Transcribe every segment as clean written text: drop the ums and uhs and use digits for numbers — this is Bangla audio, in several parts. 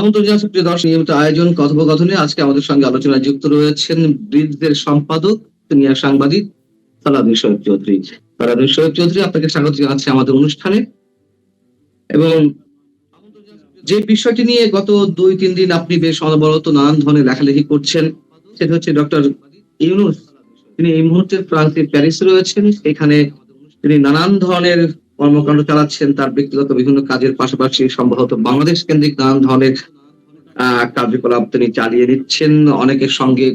আমন্ত্রণ জানাচ্ছি প্রিয় দর্শক, নিয়মিত আয়োজন কথোপকথনে আজকে আমাদের সঙ্গে আলোচনায় যুক্ত রয়েছেন ব্রিজের সম্পাদক, সিনিয়র সাংবাদিক সালাউদ্দিন শরীফ চৌধুরী। সালাউদ্দিন শরীফ চৌধুরী, আপনাকে স্বাগত জানাচ্ছি আমাদের অনুষ্ঠানে। এবং যে বিষয়টি নিয়ে গত 2-3 দিন আপনি বেশ অনবরত নানান ধরনের লেখালেখি করছেন, সেটা হচ্ছে ডক্টর ইউনূস। তিনি এই মুহূর্তে ফ্রান্সের প্যারিসে রয়েছেন। এখানে তিনি নানান ধরনের কর্মকাণ্ড চালাচ্ছেন, তার ব্যক্তিগত বিভিন্ন কাজের পাশাপাশি সম্ভবত বাংলাদেশ কেন্দ্রিক নানান ধরনের কার্যকলাপ তিনি চালিয়ে দিচ্ছেন। অনেকের সঙ্গে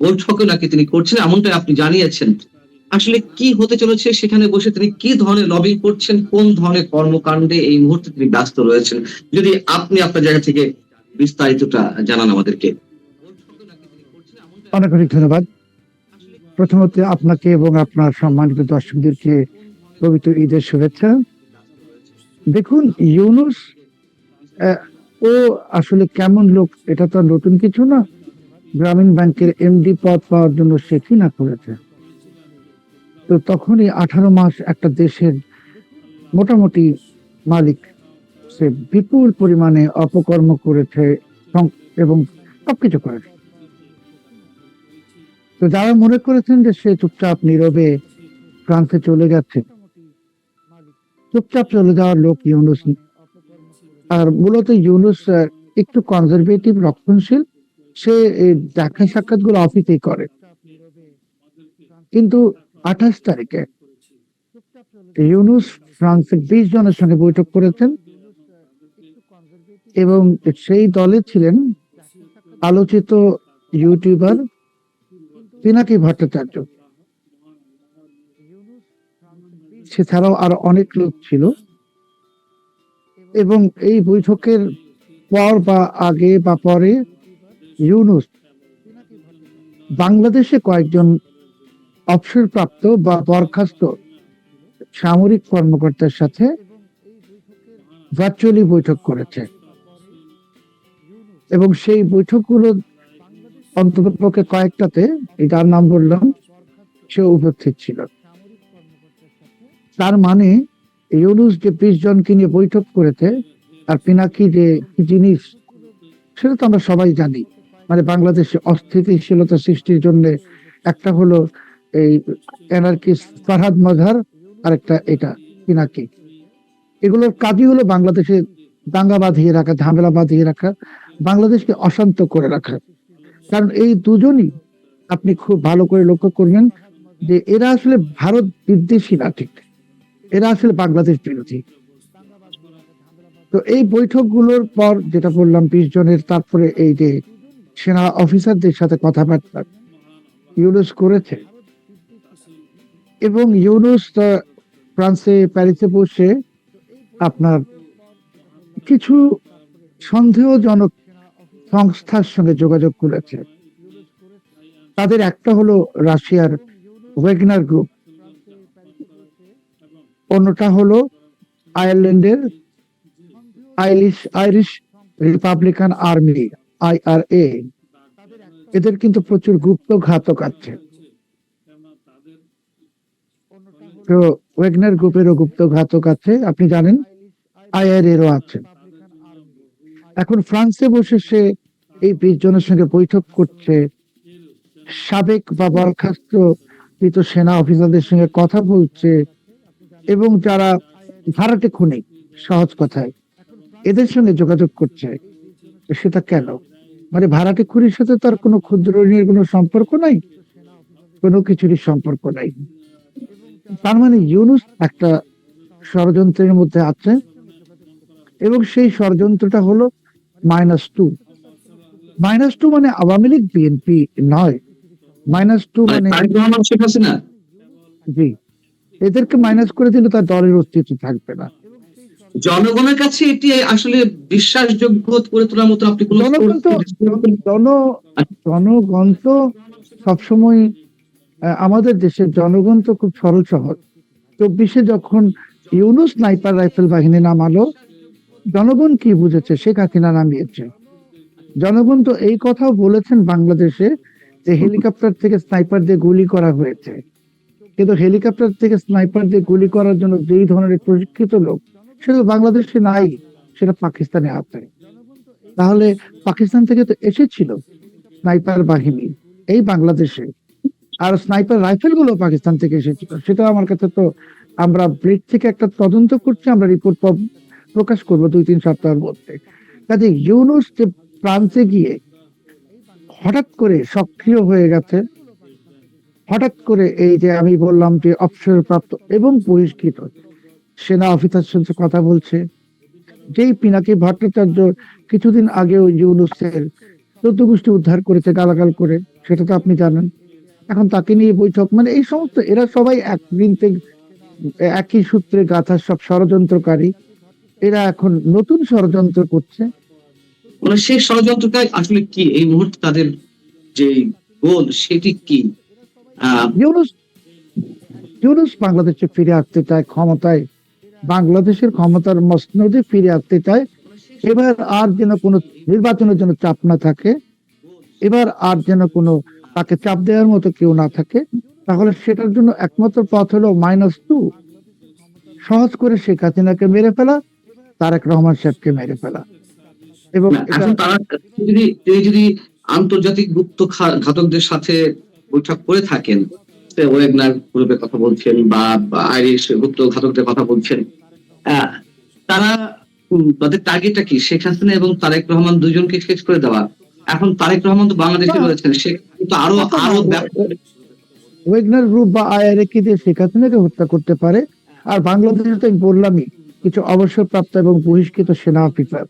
বৈঠকও নাকি তিনি করছেন, এমনটাই আপনি জানিয়েছেন। আসলে কি হতে চলেছে সেখানে বসে তিনি কি ধরনের লবিং করছেন, কোন ধরনের কর্মকাণ্ডে এই মুহূর্তে তিনি ব্যস্ত রয়েছেন, যদি আপনি আপনার জায়গা থেকে বিস্তারিতটা জানান আমাদেরকে। অনেক অনেক ধন্যবাদ। প্রথমত আপনাকে এবং আপনার সম্মানিত দর্শকদেরকে পবিত্র ঈদের শুভেচ্ছা। দেখুন, ইউনূস ও আসলে কেমন লোক এটা তো নতুন কিছু না। গ্রামীণ ব্যাংকের এমডি পদ পাওয়ার জন্য সে কি না করেছে। তো তখনই 18 মাস একটা দেশের মোটামুটি মালিক, সে বিপুল পরিমাণে অপকর্ম করেছে এবং সবকিছু করেছে। তো যারা মনে করেছেন যে সে চুপচাপ নীরবে ফ্রান্সে চলে গেছে, চুপচাপ চলে যাওয়ার লোক ইউনূস। আর মূলত ইউনূস একটু কনজারভেটিভ, রক্ষণশীল। সে দেখা সাক্ষাৎ গুলো অফিসেই করে। কিন্তু 28 তারিখে ইউনূস ফ্রান্সের 20 জনের সঙ্গে বৈঠক করেছেন এবং সেই দলে ছিলেন আলোচিত ইউটিউবার পিনাকি ভট্টাচার্য। সেছাড়াও আরো অনেক লোক ছিল। এবং এই বৈঠকের পর বা আগে বা পরে ইউনূস বাংলাদেশে কয়েকজন অবসরপ্রাপ্ত বা বরখাস্ত সামরিক কর্মকর্তার সাথে ভার্চুয়ালি বৈঠক করেছে এবং সেই বৈঠকগুলো অন্ততপক্ষে কয়েকটাতে, যার নাম বললাম, সে উপস্থিত ছিল। তার মানে ইউনূস যে 20 জনকে নিয়ে বৈঠক করেছে আর পিনাকি যে কি জিনিস সেটা তো আমরা সবাই জানি। মানে বাংলাদেশে অস্থিতিশীলতা সৃষ্টির জন্য একটা হলো এই অ্যানার্কিস্ট ফারহাদ মজহার, আর একটা এটা পিনাকি। এগুলোর কাজই হলো বাংলাদেশে দাঙ্গা বাঁধিয়ে রাখা, ঝামেলা বাঁধিয়ে রাখা, বাংলাদেশকে অশান্ত করে রাখা। কারণ এই দুজনই, আপনি খুব ভালো করে লক্ষ্য করবেন যে এরা আসলে ভারত বিদ্বেষী না, ঠিক, এরা আসলে বাংলাদেশ বিরোধী। তো এই বৈঠকগুলোর পর যেটা বললাম 20 জনের, তারপরে এই যে সেনা অফিসারদের সাথে কথাবার্তা ইউনূস করেছে এবং ইউনূস ফ্রান্সে প্যারিসে বসে আপনার কিছু সন্দেহজনক সংস্থার সঙ্গে যোগাযোগ করেছে। তাদের একটা হলো রাশিয়ার ওয়েগনার গ্রুপ, অন্যটা হলো আয়ারল্যান্ডের আইরিশ রিপাবলিকান আর্মি, IRA। এদের কিন্তু প্রচুর গুপ্ত ঘাতক আছে। তো ওয়েগনার গ্রুপেরও গুপ্ত ঘাতক আছে, আপনি জানেন, IRA এরও আছে। এখন ফ্রান্সে বসে সে এই 20 জনের সঙ্গে বৈঠক করছে, সাবেক বা বরখাস্ত সেনা অফিসারদের সঙ্গে কথা বলছে এবং যারা ভাড়াটে খুনি, সহজ কথায়, এদের সঙ্গে যোগাযোগ করছে। সেটা কেন? মানে ভাড়াটে খুনির সাথে তার কোনো ক্ষুদ্র ঋণের কোনো সম্পর্ক নাই, কোনো কিছুরই সম্পর্ক নাই। তার মানে ইউনূস একটা ষড়যন্ত্রের মধ্যে আছে এবং সেই ষড়যন্ত্রটা হলো -2। -2 মানে আওয়ামী লীগ বিএনপি নয়। -2 মানে জি, এদেরকে মাইনাস করে দিলে তার দলের অস্তিত্ব থাকবে না। জনগণের কাছে এটি আসলে বিশ্বাসযোগ্য করে তোলার মতো আপনি কোন জনগণ তো সবসময়, আমাদের দেশের জনগণ তো খুব সরল সহজ। 24-এ যখন ইউনূস স্নাইপার রাইফেল বাহিনী নামালো, জনগণ কি বুঝেছে? শেখ হাসিনা নামিয়েছে। জনগণ তো এই কথাও বলেছেন বাংলাদেশে যে হেলিকপ্টার থেকে স্নাইপার দিয়ে গুলি করা হয়েছে, কিন্তু হেলিকপ্টার থেকে স্নাইপার দিয়ে গুলি করার জন্য যেই ধরনের প্রশিক্ষিত লোক, সেটা বাংলাদেশে নাই, সেটা পাকিস্তানে আছে। তাহলে পাকিস্তান থেকে তো এসেছিল স্নাইপার বাহিনী এই বাংলাদেশে, আর স্নাইপার রাইফেল গুলো পাকিস্তান থেকে এসেছিল, সেটা আমার কাছে তো, আমরা ব্রিড থেকে একটা তদন্ত করছি, আমরা রিপোর্ট প্রকাশ করব 2-3 সপ্তাহের মধ্যে। কাজে ইউনূস যে প্রান্তে গিয়ে হঠাৎ করে সক্রিয় হয়ে গেছে, হঠাৎ করে এই যে আমি বললাম যে অবসরপ্রাপ্ত এবং বহিষ্কৃত সেনা অফিসার সাথে কথা বলছে, যেই পিনাকি ভট্টাচার্য কিছুদিন আগেও ইউনূসের 14 গোষ্ঠী উদ্ধার করেছে গালাগাল করে, সেটা তো আপনি জানেন। এখন তাকে নিয়ে বৈঠক, মানে এই সমস্ত এরা সবাই একই সূত্রে গাঁথা সব ষড়যন্ত্রকারী। এরা এখন নতুন ষড়যন্ত্র করছে। মানে সেই ষড়যন্ত্রটাই আসলে কি এই মুহূর্তে তাদের যে গোল সেটি কি? ইউনূস ইউনূস বাংলাদেশে ফিরে আসতে চায় ক্ষমতায়, বাংলাদেশের ক্ষমতার মসনদে ফিরে আসতে চায়। এবার আর যেন কোনো নির্বাচনের জন্য চাপ না থাকে, এবার আর যেন কোনো তাকে চাপ দেওয়ার মতো কেউ না থাকে। তাহলে সেটার জন্য একমাত্র পথ হলো -2, সহজ করে শেখ হাসিনাকে মেরে ফেলা, তারেক রহমান সাহেবকে মেরে ফেলা। এবং এটা এখন তারা যদি আন্তর্জাতিক গুপ্ত ঘাতকদের সাথে বৈঠক করে থাকেন, ওয়েগনার গ্রুপের কথা বলছেন বা আইরিশ গুপ্ত ঘাতকদের কথা বলছেন, তারা তাদের টার্গেটটা কি? শেখ হাসিনা এবং তারেক রহমান দুজনকে শেষ করে দেওয়া। এখন তারেক রহমান তো বাংলাদেশে রয়েছেন, সে কিন্তু আরো ওয়েগনার গ্রুপ বা আইআরএ দিয়ে শেখ হাসিনাকে হত্যা করতে পারে। আর বাংলাদেশে তো আমি বললামই, কিছু অবসরপ্রাপ্ত এবং বহিষ্কৃত সেনা অফিসার,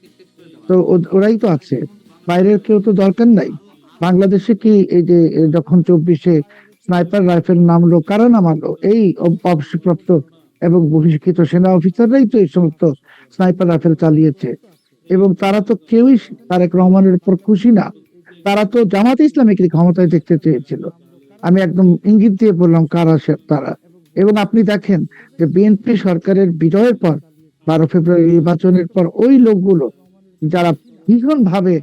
তো ওরাই তো আছে, বাইরের কেউ তো দরকার নাই। বাংলাদেশে কি এই যে যখন 24-এ স্নাইপার রাইফেল নামলো, কারা নামালো? এই অবসরপ্রাপ্ত এবং বহিষ্কৃত সেনা অফিসাররাই তো এই সমস্ত স্নাইপার রাইফেল চালিয়েছে। এবং তারা তো কেউই তারেক রহমানের উপর খুশি না, তারা তো জামাতে ইসলামীকে ক্ষমতায় দেখতে চেয়েছিল। আমি একদম ইঙ্গিত দিয়ে বললাম কারা তারা। এবং আপনি দেখেন যে বিএনপি সরকারের বিজয়ের পর 12 ফেব্রুয়ারি নির্বাচনের পর ওই লোকগুলো যারা ভীষণ ভাবে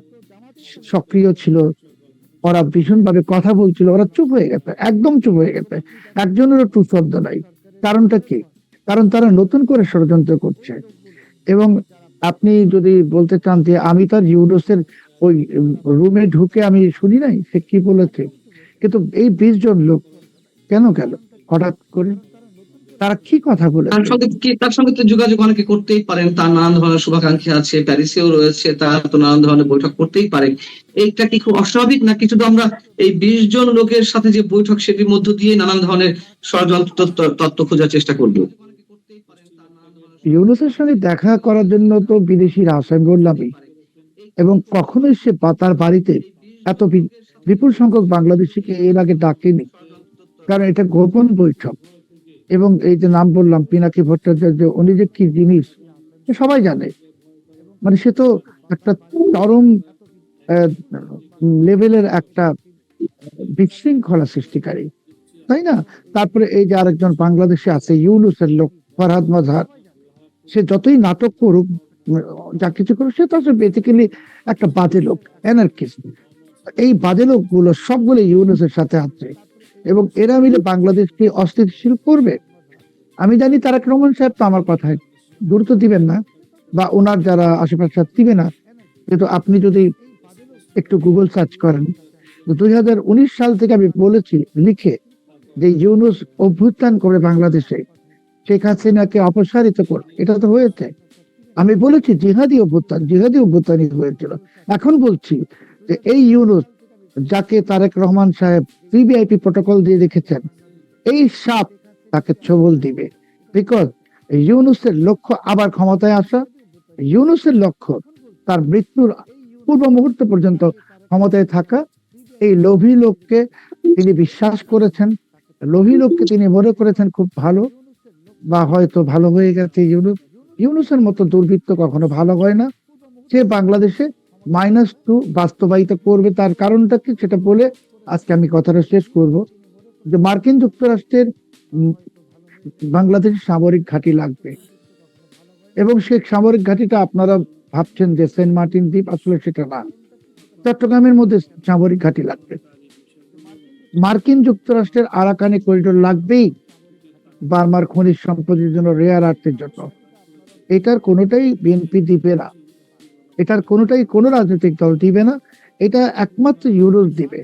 সক্রিয় ছিল, ওরা ভীষণ ভাবে কথা বলছিল, ওরা চুপ হয়ে গেছে, একদম চুপ হয়ে গেছে, একজনেরও টু শব্দ নাই। কারণটা কি? কারণ তারা নতুন করে ষড়যন্ত্র করছে। এবং আপনি যদি বলতে চান যে আমি তার ইউনূসের ওই রুমে ঢুকে আমি শুনি নাই সে কি বলেছে, কিন্তু এই 20 জন লোক কেন গেল হঠাৎ করে? তারা কি কথা বলেছে? তার সঙ্গে তো যোগাযোগ অনেকে করতেই পারেন, তার নানান ধরনের শুভাকাঙ্ক্ষী আছে, প্যারিসেও রয়েছে, তার তো নানান ধরনের বৈঠক করতেই পারে। এইটা কি খুব অস্বাভাবিক নাকি শুধু আমরা এই 20 জন লোকের সাথে যে বৈঠক সেটির মধ্য দিয়ে নানান ধরনের ষড়যন্ত্র তত্ত্ব খোঁজার চেষ্টা করব? ইউনূসের সঙ্গে দেখা করার জন্য তো বিদেশিরা আসে, আমি বললামই। এবং কখনোই সে তার বাড়িতে এত বিপুল সংখ্যক বাংলাদেশিকে এর আগে ডাকেনি, কারণ এটা গোপন বৈঠক। এবং এই যে নাম বললাম পিনাকি ভট্টাচার্য, উনি যে কি জিনিস সবাই জানে, মানে সে তো একটা চরম লেভেলের একটা বিশৃঙ্খলা সৃষ্টিকারী, তাই না? তারপরে এই যে আরেকজন বাংলাদেশে আছে ইউনূসের লোক, ফরহাদ মজহার, সে যতই নাটক করুক, যা কিছু করুক, সে তো আসলে বেসিক্যালি একটা বাজে লোক, অ্যানার্কিস্ট। এই বাজে লোকগুলো সবগুলো ইউনূসের সাথে আছে এবং এরা মিলে বাংলাদেশকে অস্থিতিশীল করবে। আমি জানি তারেক রহমান সাহেব তো আমার কথায় গুরুত্ব দিবেন না, বা ওনার যারা আশেপাশে দিবে না, কিন্তু আপনি যদি একটু গুগল সার্চ করেন, 2019 সাল থেকে আমি বলেছি লিখে যে ইউনূস অভ্যুত্থান করে বাংলাদেশে শেখ হাসিনাকে অপসারিত করবে, এটা তো হয়েছে। আমি বলেছি জিহাদি অভ্যুত্থানই হয়েছিল। এখন বলছি যে এই ইউনূস, যাকে তারেক রহমান সাহেব ভিভিআইপি প্রটোকল দিয়ে রেখেছেন, এই সাপ তাকে ছবল দিবে। বিকজ ইউনূসের লক্ষ্য আবার ক্ষমতায় আসা, ইউনূসের লক্ষ্য তার মৃত্যুর পূর্ব মুহূর্ত পর্যন্ত ক্ষমতায় থাকা। এই লোভী লোককে তিনি বিশ্বাস করেছেন, লোভী লোককে তিনি মনে করেছেন খুব ভালো, বা হয়তো ভালো হয়ে গেছে ইউনূস। ইউনূসের মতো দুর্বৃত্ত কখনো ভালো হয় না। সে বাংলাদেশে -2 বাস্তবায়িত করবে। তার কারণটা কি সেটা বলে আজকে আমি কথাটা শেষ করব, যে মার্কিন যুক্তরাষ্ট্রের বাংলাদেশে সামরিক ঘাঁটি লাগবে। এবং সেই সামরিক ঘাঁটিটা আপনারা ভাবছেন যে সেন্ট মার্টিন দ্বীপ, আসলে সেটা না, চট্টগ্রামের মধ্যে সামরিক ঘাঁটি লাগবে। মার্কিন যুক্তরাষ্ট্রের আরাকানি করিডোর লাগবেই বার্মার খনিজ সম্পদের জন্য, রেয়ার আর্থের জন্য। এটার কোনোটাই বিএনপি দিবে না। এটার কোনোটাই কোনো রাজনৈতিক দল দিবে না, এটা একমাত্র ইউরোপ দিবে।